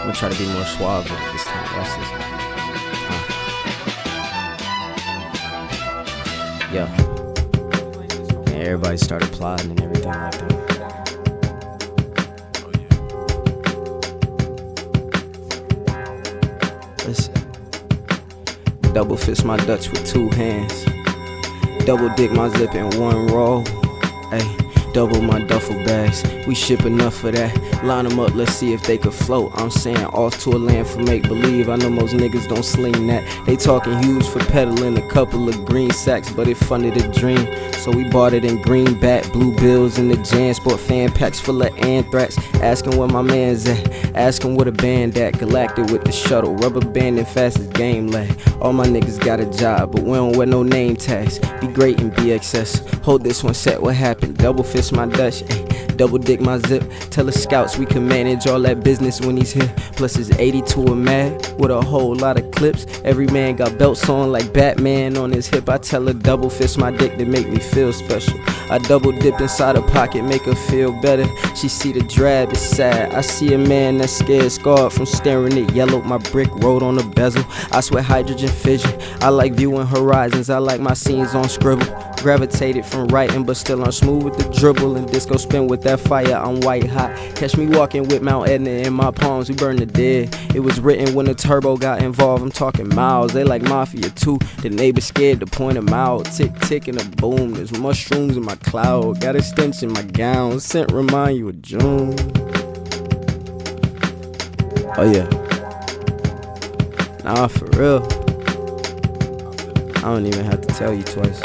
gonna try to be more suave with it this time. Watch this. Yeah. And everybody started plotting and everything like that. Listen. Double fist my Dutch with 2 hands. Double dick my zip in 1 roll. Ayy. Double my duffel bags, we ship enough of that. Line them up, let's see if they could float. I'm saying off to a land for make-believe. I know most niggas don't sling that. They talking huge for peddling a couple of green sacks, but it funded a dream. So we bought it in greenback, blue bills in the jam. Sport fan packs full of anthrax. Asking where my man's at, asking where the band at. Galactic with the shuttle, rubber banding fast as game lag. All my niggas got a job, but we don't wear no name tags. Be great in BXS, hold this one set, what happened? Double fist my Dutch, double dick my zip. Tell the scouts we can manage all that business when he's here. Plus it's 82 a mag with a whole lot of clips. Every man got belts on like Batman on his hip. I tell her double fist my dick to make me feel special. I double dip inside her pocket, make her feel better. She see the drab, it's sad. I see a man that's scared, scarred from staring at yellow. My brick road on the bezel, I swear hydrogen fission. I like viewing horizons, I like my scenes on scribble. Gravitated from writing, but still I'm smooth with the dribble. And disco spin with that fire, I'm white hot. Catch me walking with Mount Etna in my palms, we burn the dead. It was written when the turbo got involved, I'm talking miles. They like Mafia too, the neighbor scared to point them out. Tick tick and a boom, there's mushrooms in my cloud. Got a stench in my gown, scent remind you of June. Oh yeah. Nah, for real. I don't even have to tell you twice.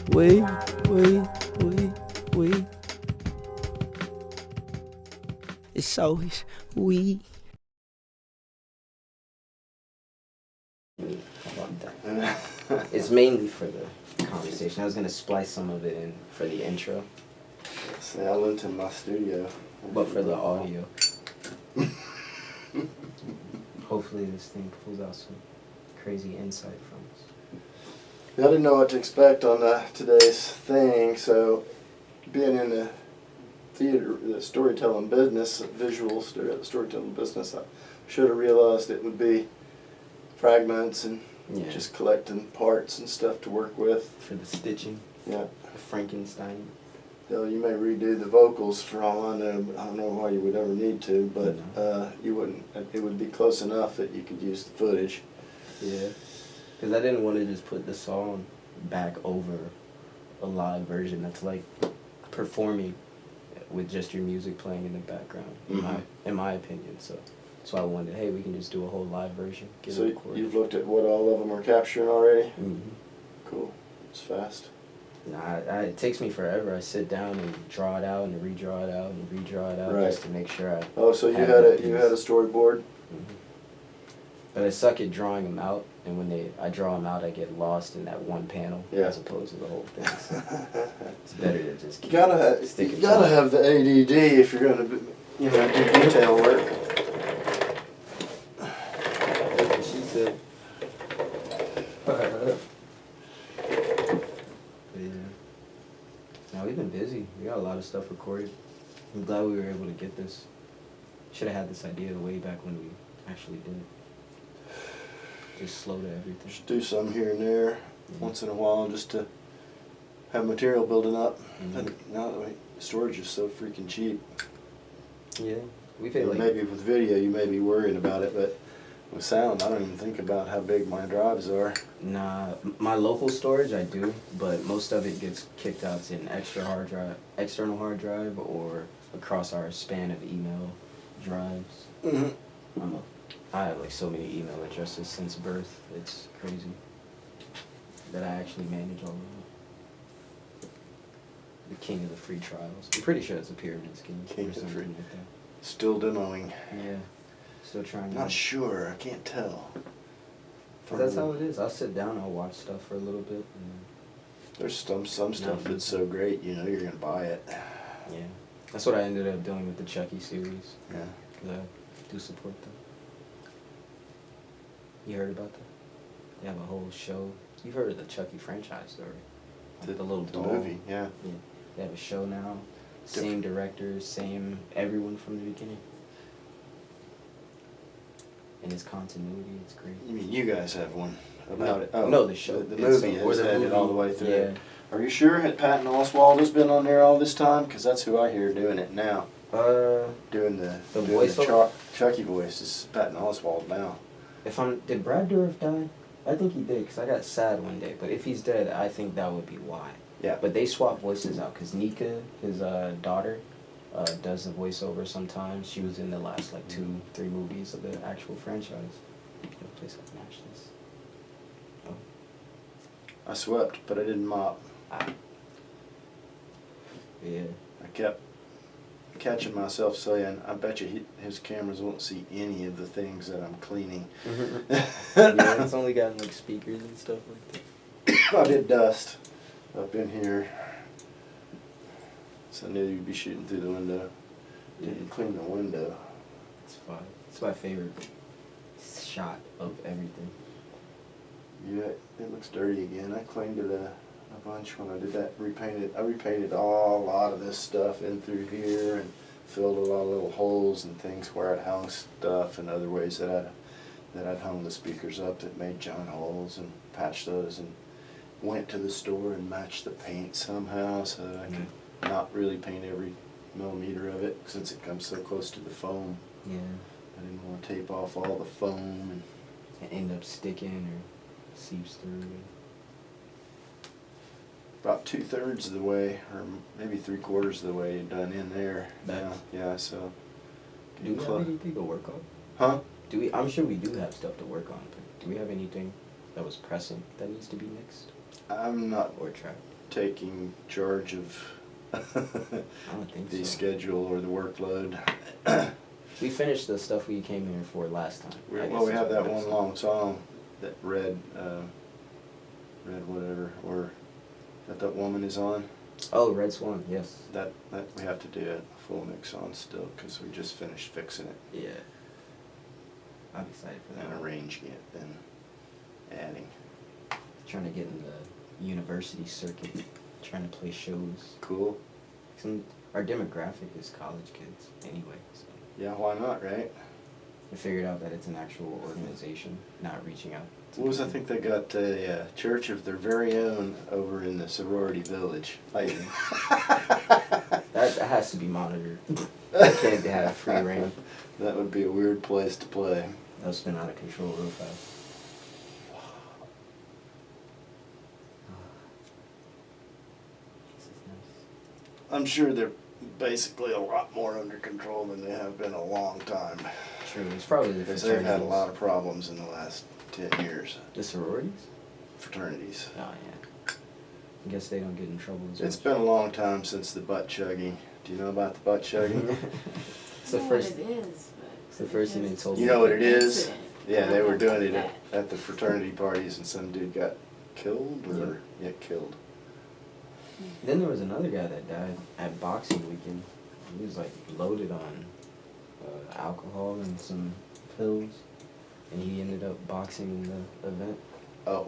Wait. It's always we. How about that? It's mainly for the conversation. I was gonna splice some of it in for the intro. See, I lived in my studio. But for the audio. Hopefully this thing pulls out some crazy insight from us. I didn't know what to expect on today's thing, so being in the theater, the storytelling business, visual storytelling business, I should have realized it would be fragments and just collecting parts and stuff to work with. For the stitching. Yeah. Frankenstein. So you may redo the vocals for all I know, but I don't know why you would ever need to, but you wouldn't. It would be close enough that you could use the footage. Yeah. Because I didn't want to just put the song back over a live version that's like performing with just your music playing in the background, in my opinion. So I wanted, hey, we can just do a whole live version. So you've looked at what all of them are capturing already? Mm-hmm. Cool. It's fast. Nah, it takes me forever. I sit down and draw it out and redraw it out and redraw it out just to make sure I. Oh, so you had a storyboard? Mm-hmm. But I suck at drawing them out, and when I draw them out, I get lost in that one panel as opposed to the whole thing. So it's better to just keep sticking. You gotta have the ADD if you're gonna, do detail work. That's what she said. Now we've been busy. We got a lot of stuff recorded. I'm glad we were able to get this. Should have had this idea way back when we actually did it. Just slow to everything. Just do some here and there, once in a while, just to have material building up. But now storage is so freaking cheap. Yeah, we pay like. Maybe with video you may be worrying about it, but with sound I don't even think about how big my drives are. Nah, my local storage I do, but most of it gets kicked out to an external hard drive, or across our span of email drives. I have like so many email addresses since birth. It's crazy that I actually manage all of them. The king of the free trials. I'm pretty sure it's a pyramid scheme. King of the free. Like that. Still demoing. Yeah. Still trying to. Not sure. I can't tell. That's how it is. I'll sit down. I'll watch stuff for a little bit. And there's some stuff that's so great, you're gonna buy it. Yeah. That's what I ended up doing with the Chucky series. Yeah. Because I do support them. You heard about that? They have a whole show. You've heard of the Chucky franchise story? The little doll. movie, yeah. They have a show now. Same director, same everyone from the beginning. And its continuity, it's great. You mean you guys have one about it? Oh, no, the show. The movie has had it all the way through. Yeah. Are you sure that Patton Oswalt has been on there all this time? Because that's who I hear doing it now. Doing the voiceover? Chucky voice is Patton Oswalt now. Did Brad Dourif die? I think he did, because I got sad one day. But if he's dead, I think that would be why. Yeah. But they swap voices out, because Nika, his daughter, does the voiceover sometimes. She was in the last, 2-3 movies of the actual franchise. No place I can match this. Oh. I swept, but I didn't mop. Yeah. I kept catching myself saying, I bet you his cameras won't see any of the things that I'm cleaning. Yeah, it's only got speakers and stuff like that. I did dust up in here, so I knew you'd be shooting through the window. Didn't clean the window. It's fine. It's my favorite shot of everything. Yeah, it looks dirty again. I cleaned it a bunch when I did that. I repainted a lot of this stuff in through here and filled a lot of little holes and things where I'd hung stuff and other ways that I'd hung the speakers up that made giant holes, and patched those, and went to the store and matched the paint somehow so that I could not really paint every millimeter of it since it comes so close to the foam. Yeah. I didn't want to tape off all the foam and end up sticking or seeps through. About 2/3 of the way, or maybe 3/4 of the way done in there. Yeah, so. Do we have anything to work on? Huh? I'm sure we do have stuff to work on, but do we have anything that was pressing that needs to be mixed? I'm not or tracked? Taking charge of I don't think the so. Schedule or the workload. We finished the stuff we came here for last time. We have that one long song that Red whatever, or that woman is on. Oh, Red Swan, yes. That we have to do a full mix on still, because we just finished fixing it. Yeah. I'm excited for that. And arranging it, then adding. Trying to get in the university circuit, trying to play shows. Cool. Our demographic is college kids anyway, so. Yeah, why not, right? I figured out that it's an actual organization, not reaching out. I think they got a church of their very own over in the sorority village. That has to be monitored. They can't have free reign. That would be a weird place to play. They'll spin out of control real fast. I'm sure they're basically a lot more under control than they have been a long time. True, it's probably the because they've had a lot of problems in the last 10 years. The sororities? Fraternities. Oh, yeah. I guess they don't get in trouble as It's much. been a long time since the butt chugging. Do you know about the butt chugging? It's the first. What it is, but It's the first thing they told me. You know what it is? Incident. Yeah, they were doing it That. at the fraternity parties, and some dude got killed, or killed. Then there was another guy that died at boxing weekend. He was loaded on alcohol and some pills, and he ended up boxing in the event. Oh,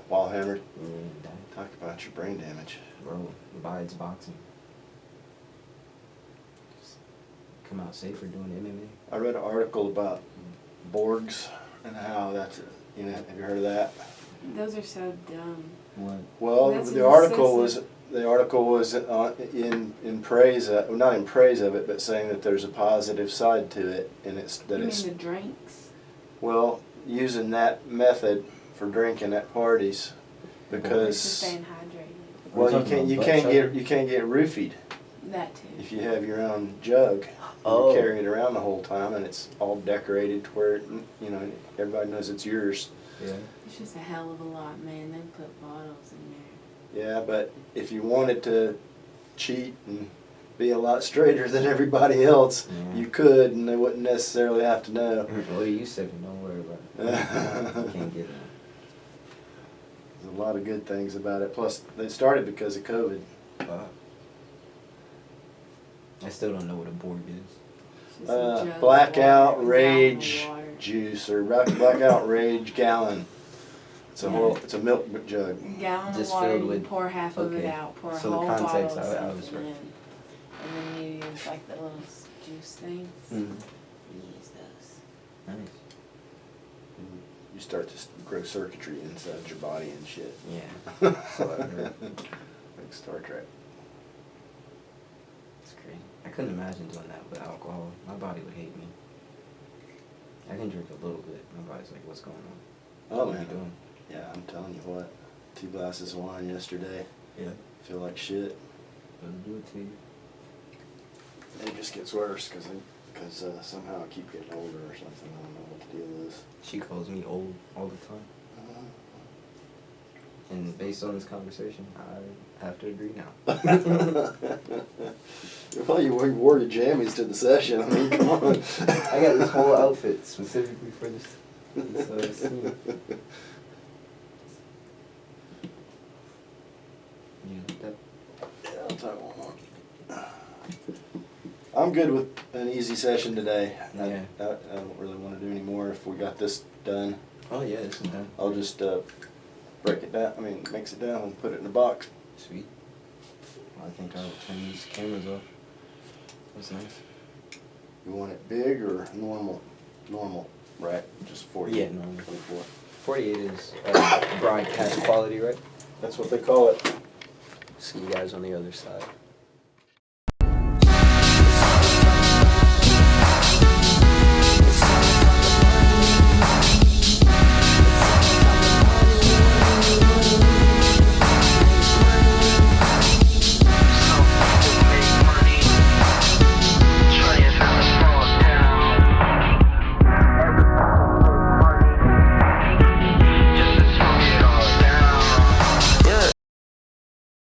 while hammered? Yeah, he died. Talk about your brain damage. Bro, besides boxing. Just come out safer doing MMA. I read an article about Borgs and how that's, have you heard of that? Those are so dumb. What? Well, That's the article was was in praise of, well, not in praise of it, but saying that there's a positive side to it, and it's that You it's mean the drinks? well, using that method for drinking at parties, Or just because staying hydrated? well, We're talking you about can't butt get roofied That too. if you have your own jug. Oh. You carry it around the whole time, and it's all decorated to where everybody knows it's yours. Yeah. It's just a hell of a lot, man. They put bottles in there. Yeah, but if you wanted to cheat and be a lot straighter than everybody else, Yeah. you could, and they wouldn't necessarily have to know. What are you sipping? Don't worry about it. You can't get it. There's a lot of good things about it. Plus, they started because of COVID. I still don't know what a Borg is. It's just a jug of water Blackout with a Rage gallon of water. juice, or Blackout Rage gallon. It's a milk jug. Gallon Just of water, filled you with- pour half of it okay. out, pour a So the whole context, bottle of I was something right. in. And then you use like the little juice things. Mm. You use those. Nice. You start to grow circuitry inside your body and shit. Yeah. So I heard. Like Star Trek. It's crazy. I couldn't imagine doing that with alcohol. My body would hate me. I can drink a little bit. My body's like, what's going on? Oh What are man. you doing? Yeah, I'm telling you what. 2 glasses of wine yesterday. Yeah. Feel like shit. It'll do it to you. It just gets worse because somehow I keep getting older or something. I don't know what the deal is. She calls me old all the time. And based on this conversation, I have to agree now. Well, you wore your jammies to the session. I mean, come on. I got this whole outfit specifically for this scene. Yeah, Yeah, I'll try one more. I'm good with an easy session today. Yeah. I don't really want to do any more. If we got this done, Oh yeah, this is done. I'll just break it down. I mean, mix it down and put it in a box. Sweet. Well, I think I'll turn these cameras off. That's nice. You want it big or normal? Normal, right? Just 40. Yeah, normal. 24. 48 is broadcast quality, right? That's what they call it. See you guys on the other side.